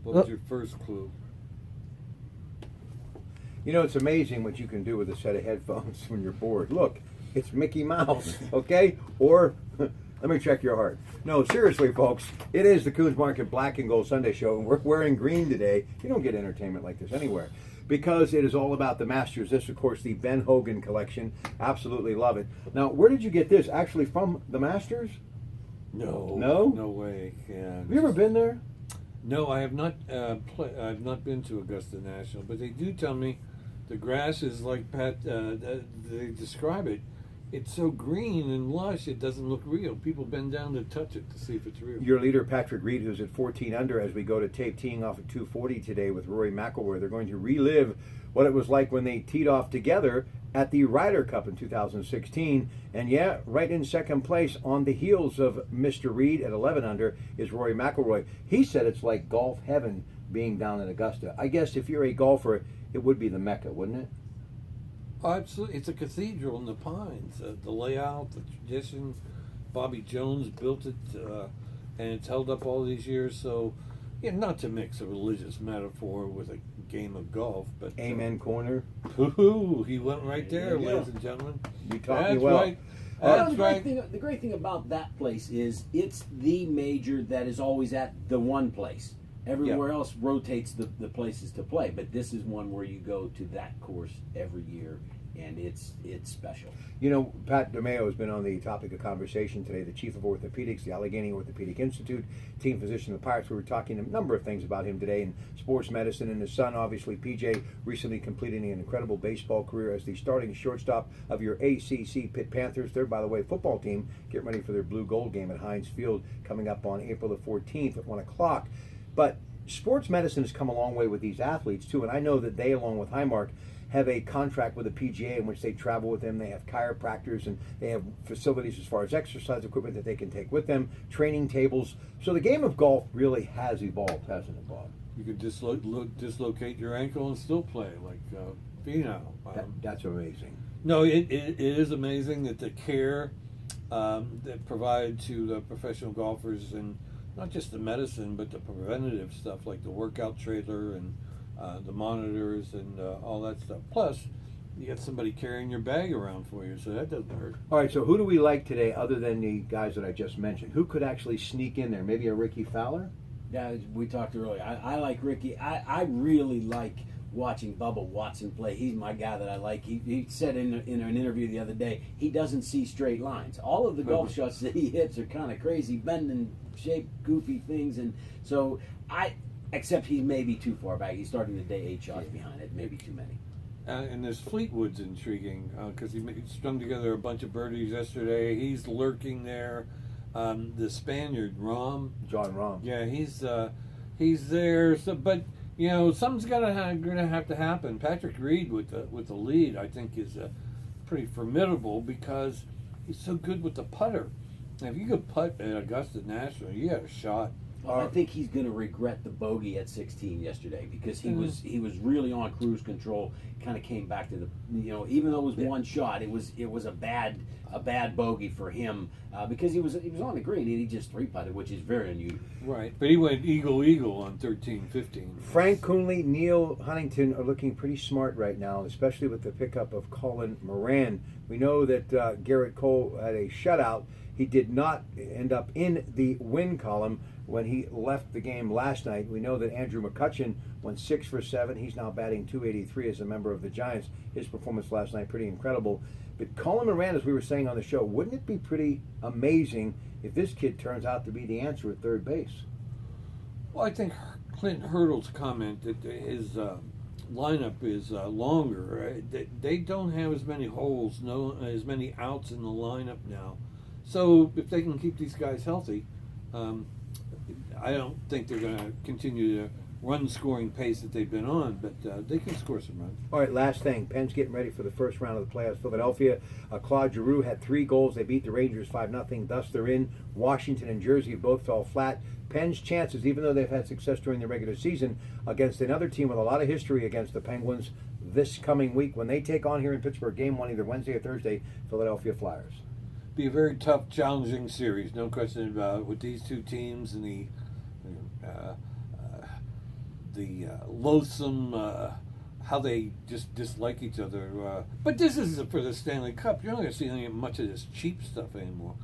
What was your first clue? You know, it's amazing what you can do with a set of headphones when you're bored. Look, it's Mickey Mouse, okay? Or, let me check your heart. No, seriously, folks, it is the Coons Market Black and Gold Sunday Show, and we're wearing green today. You don't get entertainment like this anywhere, because it is all about the Masters. This, of course, the Ben Hogan collection. Absolutely love it. Now, where did you get this? Actually from the Masters? No. No? No way. Yeah. Have you ever been there? No, I have not. I've not been to Augusta National, but they do tell me the grass is like Pat. They describe it. It's so green and lush, it doesn't look real. People bend down to touch it to see if it's real. Your leader, Patrick Reed, who's at 14 under, as we go to tape teeing off at 240 today with Rory McIlroy. They're going to relive what it was like when they teed off together at the Ryder Cup in 2016. And yeah, right in second place on the heels of Mr. Reed at 11 under is Rory McIlroy. He said it's like golf heaven being down in Augusta. I guess if you're a golfer, it would be the Mecca, wouldn't it? Oh, absolutely. It's a cathedral in the Pines. The layout, the tradition. Bobby Jones built it, and it's held up all these years. So, yeah, not to mix a religious metaphor with a game of golf, but Amen corner. Ooh, he went right there, you ladies go. and gentlemen. You taught That's me well. right. Well, That's right. the great thing about that place is it's the major that is always at the one place. Everywhere else rotates the places to play, but this is one where you go to that course every year, and it's special. You know, Pat DeMeo has been on the topic of conversation today, the chief of orthopedics, the Allegheny Orthopedic Institute, team physician of the Pirates. We were talking a number of things about him today in sports medicine, and his son, obviously, PJ, recently completing an incredible baseball career as the starting shortstop of your ACC Pitt Panthers. They're, by the way, football team, getting ready for their blue gold game at Heinz Field coming up on April the 14th at 1 o'clock. But sports medicine has come a long way with these athletes, too, and I know that they, along with Highmark, have a contract with the PGA in which they travel with them. They have chiropractors and they have facilities as far as exercise equipment that they can take with them, training tables. So the game of golf really has evolved, hasn't it, Bob? You could dislocate your ankle and still play, like Finau. That's amazing. No, it is amazing that the care that provide to the professional golfers, and not just the medicine, but the preventative stuff like the workout trailer and the monitors and all that stuff. Plus, you got somebody carrying your bag around for you, so that doesn't hurt. All right, so who do we like today other than the guys that I just mentioned? Who could actually sneak in there? Maybe a Ricky Fowler? Yeah, we talked earlier. I like Ricky. I really like watching Bubba Watson play. He's my guy that I like. He said in an interview the other day, he doesn't see straight lines. All of the golf shots that he hits are kind of crazy, bending, shaped, goofy things. And so except he may be too far back. He's starting the day 8 shots behind it, maybe too many. And this Fleetwood's intriguing because he strung together a bunch of birdies yesterday. He's lurking there. The Spaniard, Rahm. John Rahm. Yeah, he's there. So, but you know, something's gonna have to happen. Patrick Reed with the lead, I think, is pretty formidable because he's so good with the putter. Now, if you could putt at Augusta National, you got a shot. Well, I think he's going to regret the bogey at 16 yesterday because he was really on cruise control. Kind of came back to the even though it was one shot, it was a bad bogey for him because he was on the green and he just three putted, which is very unusual. Right, but he went eagle on 13, 15. Frank Coonley, Neil Huntington are looking pretty smart right now, especially with the pickup of Colin Moran. We know that Garrett Cole had a shutout. He did not end up in the win column when he left the game last night. We know that Andrew McCutcheon went 6 for 7. He's now batting .283 as a member of the Giants. His performance last night, pretty incredible. But Colin Moran, as we were saying on the show, wouldn't it be pretty amazing if this kid turns out to be the answer at third base? Well, I think Clint Hurdle's comment that his lineup is longer. They don't have as many holes, as many outs in the lineup now. So if they can keep these guys healthy, I don't think they're going to continue to run scoring pace that they've been on, but they can score some runs. All right, last thing. Penn's getting ready for the first round of the playoffs. Philadelphia, Claude Giroux had 3 goals. They beat the Rangers 5-0. Thus, they're in. Washington and Jersey both fell flat. Penn's chances, even though they've had success during the regular season, against another team with a lot of history against the Penguins this coming week when they take on here in Pittsburgh, game 1 either Wednesday or Thursday, Philadelphia Flyers. Be a very tough, challenging series, no question about it, with these two teams and the loathsome, how they just dislike each other. But this is for the Stanley Cup. You're not going to see any much of this cheap stuff anymore.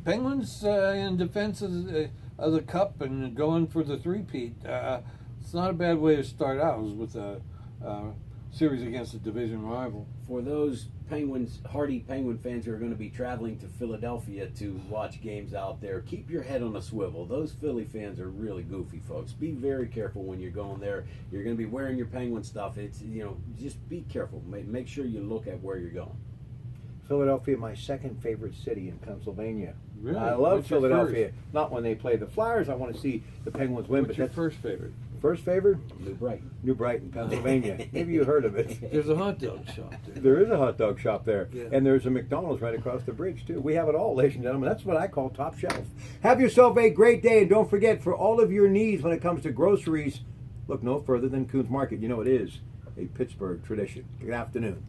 Penguins in defense of the Cup and going for the three-peat. It's not a bad way to start out with a series against a division rival. For those hardy Penguin fans who are going to be traveling to Philadelphia to watch games out there, keep your head on a swivel. Those Philly fans are really goofy, folks. Be very careful when you're going there. You're going to be wearing your Penguin stuff. It's just be careful. Make sure you look at where you're going. Philadelphia, my second favorite city in Pennsylvania. Really? I love What's your Philadelphia. Not when they play the Flyers. I want to see the Penguins win. What's But your that's first favorite? first favorite? New Brighton, Pennsylvania. Maybe you heard of it. There's a hot dog shop there. There is a hot dog shop there. Yeah. And there's a McDonald's right across the bridge, too. We have it all, ladies and gentlemen. That's what I call top shelf. Have yourself a great day. And don't forget, for all of your needs when it comes to groceries, look no further than Coons Market. You know it is a Pittsburgh tradition. Good afternoon.